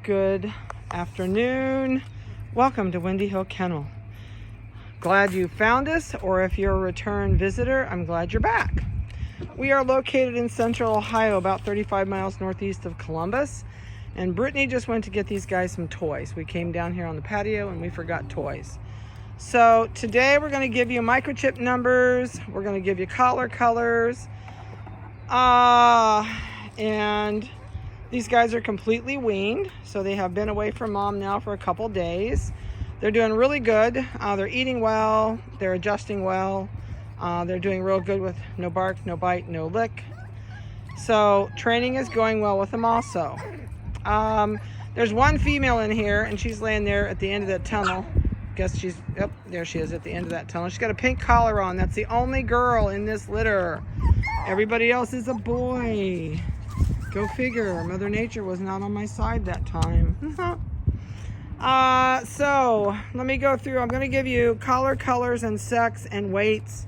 Good afternoon. Welcome to Windy Hill Kennel. Glad you found us, or if you're a return visitor, I'm glad you're back. We are located in central Ohio, about 35 miles northeast of Columbus. And Brittany just went to get these guys some toys. We came down here on the patio and we forgot toys. So today we're going to give you microchip numbers. We're going to give you collar colors. And these guys are completely weaned, so they have been away from mom now for a couple days. They're doing really good. They're eating well. They're adjusting well. They're doing real good with no bark, no bite, no lick. So training is going well with them also. There's one female in here, and she's laying there at the end of that tunnel. Guess she's, yep, there she is at the end of that tunnel. She's got a pink collar on. That's the only girl in this litter. Everybody else is a boy. Go figure. Mother Nature was not on my side that time. So let me go through. I'm going to give you collar colors and sex and weights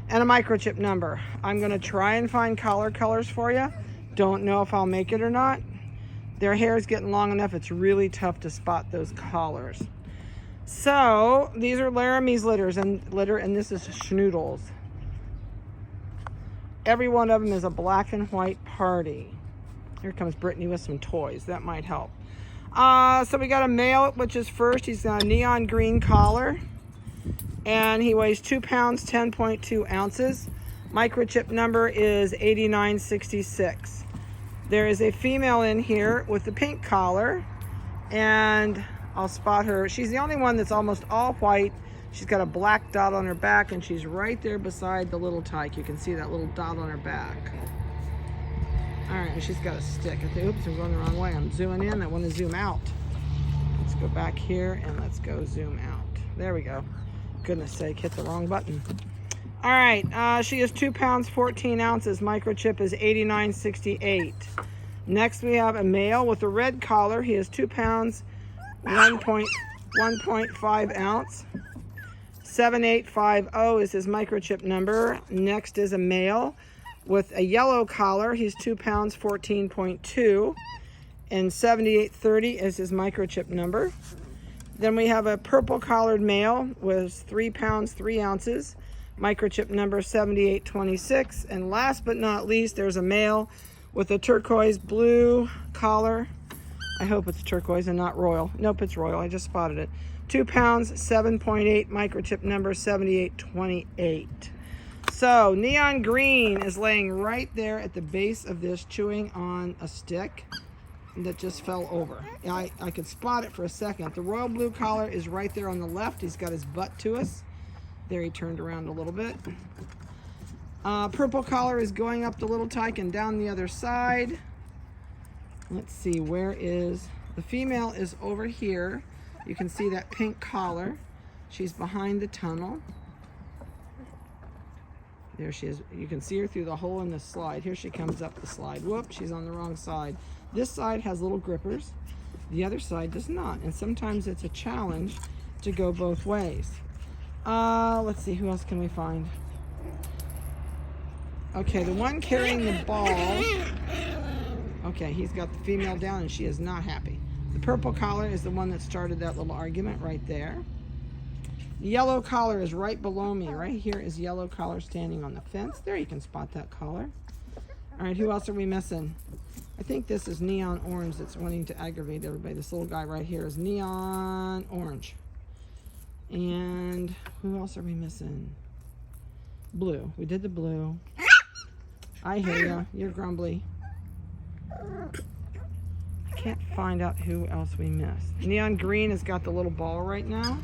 and a microchip number. I'm going to try and find collar colors for you. Don't know if I'll make it or not. Their hair is getting long enough. It's really tough to spot those collars. So these are Laramie's litter, and this is SCHNOODLE's. Every one of them is a black and white party. Here comes Brittany with some toys. That might help. So we got a male, which is first. He's got a neon green collar. And he weighs 2 pounds, 10.2 ounces. Microchip number is 8966. There is a female in here with the pink collar. And I'll spot her. She's the only one that's almost all white. She's got a black dot on her back, and she's right there beside the little tyke. You can see that little dot on her back. All right, and she's got a stick. Oops, I'm going the wrong way. I'm zooming in. I want to zoom out. Let's go back here, and let's go zoom out. There we go. Goodness sake, hit the wrong button. All right, she is 2 pounds, 14 ounces. Microchip is 8968. Next, we have a male with a red collar. He is 2 pounds, 1.5 ounce. 7850 is his microchip number. Next is a male with a yellow collar. He's 2 pounds, 14.2. And 7830 is his microchip number. Then we have a purple collared male with 3 pounds, 3 ounces. Microchip number 7826. And last but not least, there's a male with a turquoise blue collar. I hope it's turquoise and not royal. Nope, it's royal. I just spotted it. 2 pounds, 7.8, microchip number 7828. So neon green is laying right there at the base of this, chewing on a stick that just fell over. I could spot it for a second. The royal blue collar is right there on the left. He's got his butt to us. There, he turned around a little bit. Purple collar is going up the little tyke and down the other side. Let's see, where is the female? Is over here. You can see that pink collar. She's behind the tunnel. There she is. You can see her through the hole in the slide. Here she comes up the slide. Whoops, she's on the wrong side. This side has little grippers. The other side does not. And sometimes it's a challenge to go both ways. Let's see, who else can we find? Okay, the one carrying the ball. Okay, he's got the female down and she is not happy. The purple collar is the one that started that little argument right there. The yellow collar is right below me. Right here is yellow collar standing on the fence. There, you can spot that collar. All right, who else are we missing? I think this is neon orange that's wanting to aggravate everybody. This little guy right here is neon orange. And who else are we missing? Blue. We did the blue. I hear you. You're grumbly. I can't find out who else we missed. Neon green has got the little ball right now.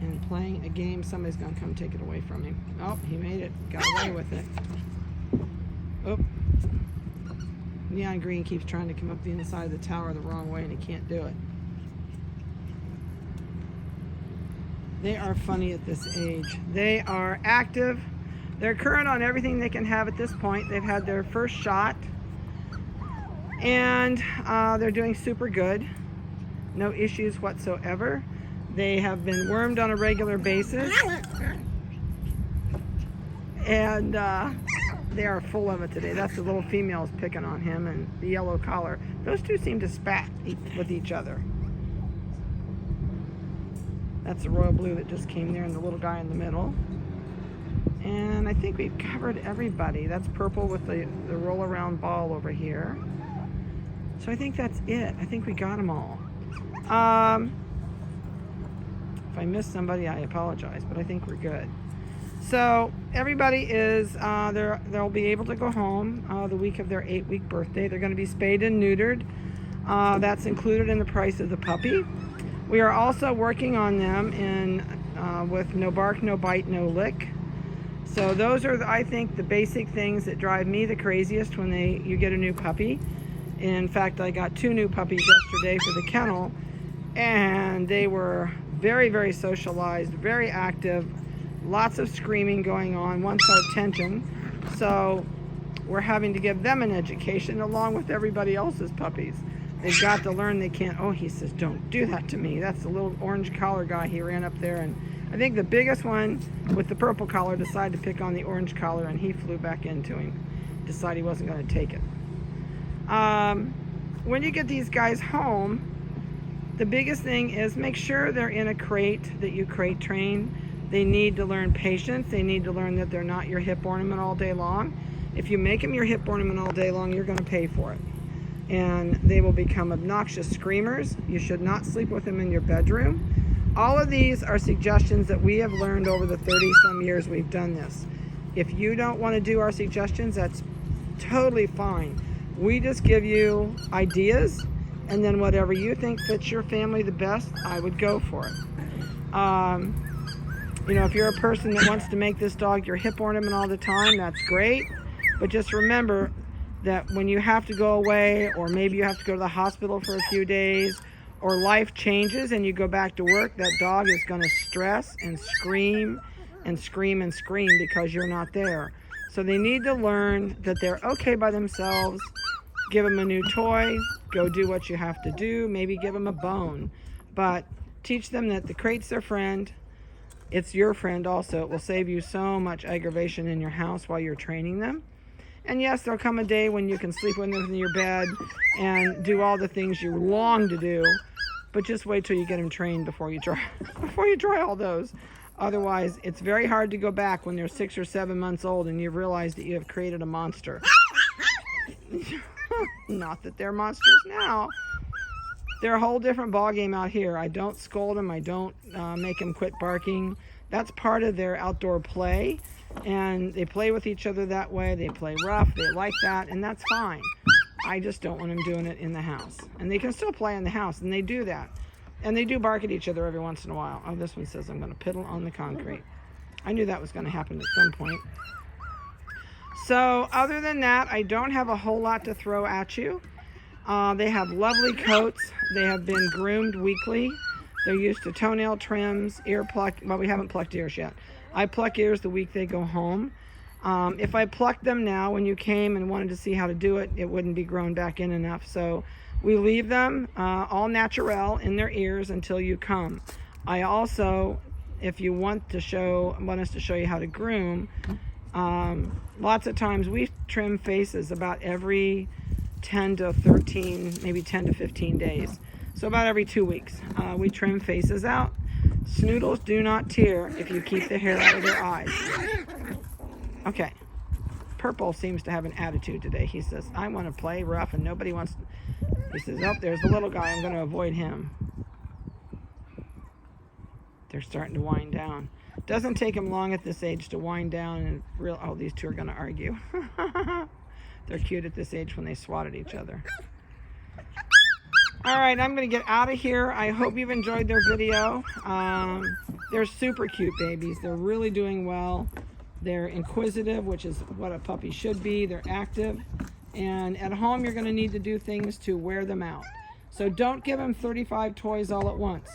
And playing a game. Somebody's going to come take it away from him. Oh, he made it. Got away with it. Oh. Neon green keeps trying to come up the inside of the tower the wrong way, and he can't do it. They are funny at this age. They are active. They're current on everything they can have at this point. They've had their first shot. And they're doing super good. No issues whatsoever. They have been wormed on a regular basis. And They are full of it today. That's the little females picking on him, and the yellow collar. Those two seem to spat with each other. That's the royal blue that just came there, and the little guy in the middle. And I think we've covered everybody. That's purple with the roll around ball over here. So I think that's it. I think we got them all. If I missed somebody, I apologize, but I think we're good. So everybody is, they'll be able to go home the week of their 8-week birthday. They're going to be spayed and neutered. That's included in the price of the puppy. We are also working on them with no bark, no bite, no lick. So those are, I think, the basic things that drive me the craziest when you get a new puppy. In fact, I got 2 new puppies yesterday for the kennel, and they were very, very socialized, very active, lots of screaming going on, wants our attention. So we're having to give them an education along with everybody else's puppies. They've got to learn they can't, oh, he says, don't do that to me. That's the little orange collar guy. He ran up there, and I think the biggest one with the purple collar decided to pick on the orange collar, and he flew back into him, decided he wasn't going to take it. When you get these guys home, the biggest thing is make sure they're in a crate that you crate train. They need to learn patience. They need to learn that they're not your hip ornament all day long. If you make them your hip ornament all day long, you're going to pay for it. And they will become obnoxious screamers. You should not sleep with them in your bedroom. All of these are suggestions that we have learned over the 30-some years we've done this. If you don't want to do our suggestions, that's totally fine. We just give you ideas, and then whatever you think fits your family the best, I would go for it. You know, if you're a person that wants to make this dog your hip ornament all the time, that's great. But just remember that when you have to go away, or maybe you have to go to the hospital for a few days, or life changes and you go back to work, that dog is going to stress and scream and scream and scream because you're not there. So they need to learn that they're okay by themselves. Give them a new toy, go do what you have to do, maybe give them a bone. But teach them that the crate's their friend. It's your friend also. It will save you so much aggravation in your house while you're training them. And yes, there'll come a day when you can sleep with them in your bed and do all the things you long to do. But just wait till you get them trained before you try all those. Otherwise, it's very hard to go back when they're 6 or 7 months old and you've realized that you have created a monster. Not that they're monsters now. They're a whole different ballgame out here. I don't scold them. I don't make them quit barking. That's part of their outdoor play. And they play with each other that way. They play rough. They like that. And that's fine. I just don't want them doing it in the house. And they can still play in the house. And they do that. And they do bark at each other every once in a while. Oh, this one says I'm going to piddle on the concrete. I knew that was going to happen at some point. So other than that, I don't have a whole lot to throw at you. They have lovely coats. They have been groomed weekly. They're used to toenail trims, ear pluck. Well, we haven't plucked ears yet. I pluck ears the week they go home. If I plucked them now when you came and wanted to see how to do it, it wouldn't be grown back in enough. So we leave them all natural in their ears until you come. I also, if you want us to show you how to groom, lots of times we trim faces about every 10 to 13, maybe 10 to 15 days. So about every 2 weeks, we trim faces out. Snoodles do not tear if you keep the hair out of their eyes. Okay. Purple seems to have an attitude today. He says, I want to play rough and nobody wants to. He says, oh, there's the little guy. I'm going to avoid him. They're starting to wind down. Doesn't take them long at this age to wind down and oh, these two are going to argue. They're cute at this age when they swat at each other. All right, I'm going to get out of here. I hope you've enjoyed their video. They're super cute babies. They're really doing well. They're inquisitive, which is what a puppy should be. They're active. And at home, you're going to need to do things to wear them out. So don't give them 35 toys all at once.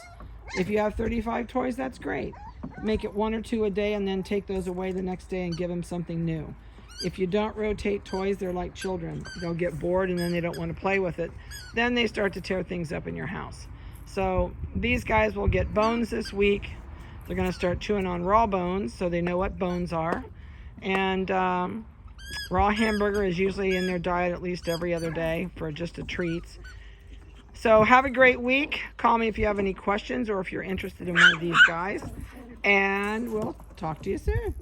If you have 35 toys, that's great. Make it 1 or 2 a day and then take those away the next day and give them something new. If you don't rotate toys, they're like children. They'll get bored and then they don't want to play with it. Then they start to tear things up in your house. So these guys will get bones this week. They're going to start chewing on raw bones so they know what bones are. And Raw hamburger is usually in their diet at least every other day for just a treat. So have a great week. Call me if you have any questions or if you're interested in one of these guys. And we'll talk to you soon.